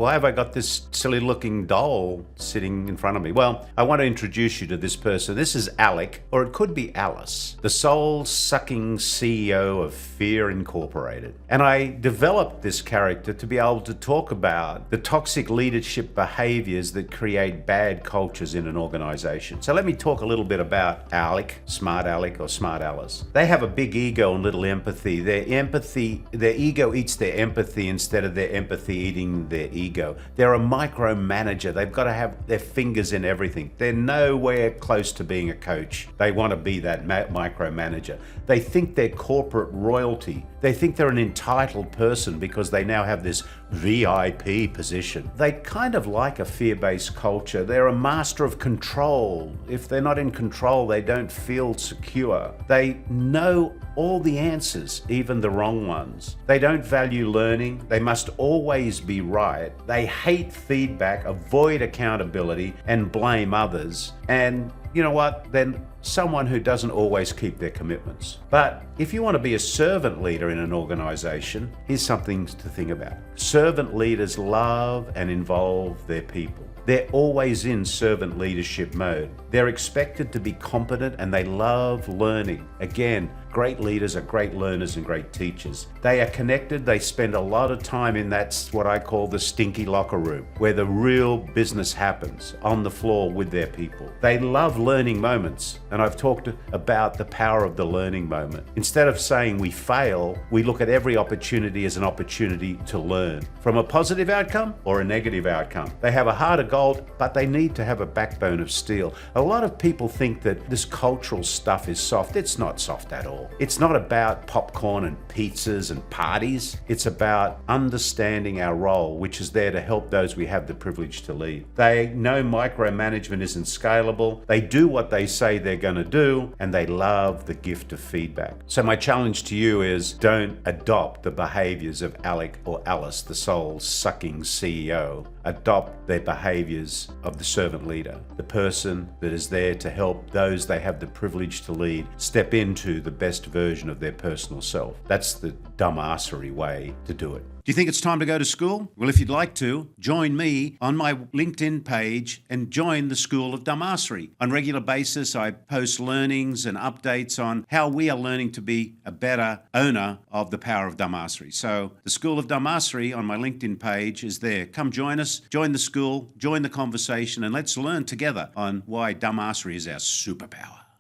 why have I got this silly looking doll sitting in front of me? Well, I want to introduce you to this person. This is Alec, or it could be Alice, the soul-sucking CEO of Fear Incorporated. And I developed this character to be able to talk about the toxic leadership behaviors that create bad cultures in an organization. So let me talk a little bit about Alec, Smart Alec or Smart Alice. They have a big ego and little empathy. Their ego eats their empathy instead of their empathy eating their ego. They're a micromanager. They've got to have their fingers in everything. They're nowhere close to being a coach. They want to be that micromanager. They think they're corporate royalty. They think they're an entitled person because they now have this VIP position. They kind of like a fear-based culture. They're a master of control. If they're not in control, they don't feel secure. They know all the answers, even the wrong ones. They don't value learning. They must always be right. They hate feedback, avoid accountability, and blame others. And you know what? Then someone who doesn't always keep their commitments. But if you want to be a servant leader in an organization, here's something to think about. Servant leaders love and involve their people. They're always in servant leadership mode. They're expected to be competent and they love learning. Again, great leaders are great learners and great teachers. They are connected. They spend a lot of time in that's what I call the stinky locker room, where the real business happens on the floor with their people. They love learning moments. And I've talked about the power of the learning moment. Instead of saying we fail, we look at every opportunity as an opportunity to learn from a positive outcome or a negative outcome. They have a heart of gold, but they need to have a backbone of steel. A lot of people think that this cultural stuff is soft. It's not soft at all. It's not about popcorn and pizzas and parties. It's about understanding our role, which is there to help those we have the privilege to lead. They know micromanagement isn't scalable. They do what they say they're going to do, and they love the gift of feedback. So my challenge to you is don't adopt the behaviors of Alec or Alice, the soul-sucking CEO. Adopt their behaviors of the servant leader, the person that is there to help those they have the privilege to lead step into the best version of their personal self. That's the dumbassery way to do it. Do you think it's time to go to school? Well, if you'd like to, join me on my LinkedIn page and join the School of Dumbassery. On a regular basis, I post learnings and updates on how we are learning to be a better owner of the power of dumbassery. So the School of Dumbassery on my LinkedIn page is there. Come join us, join the school, join the conversation, and let's learn together on why dumbassery is our superpower.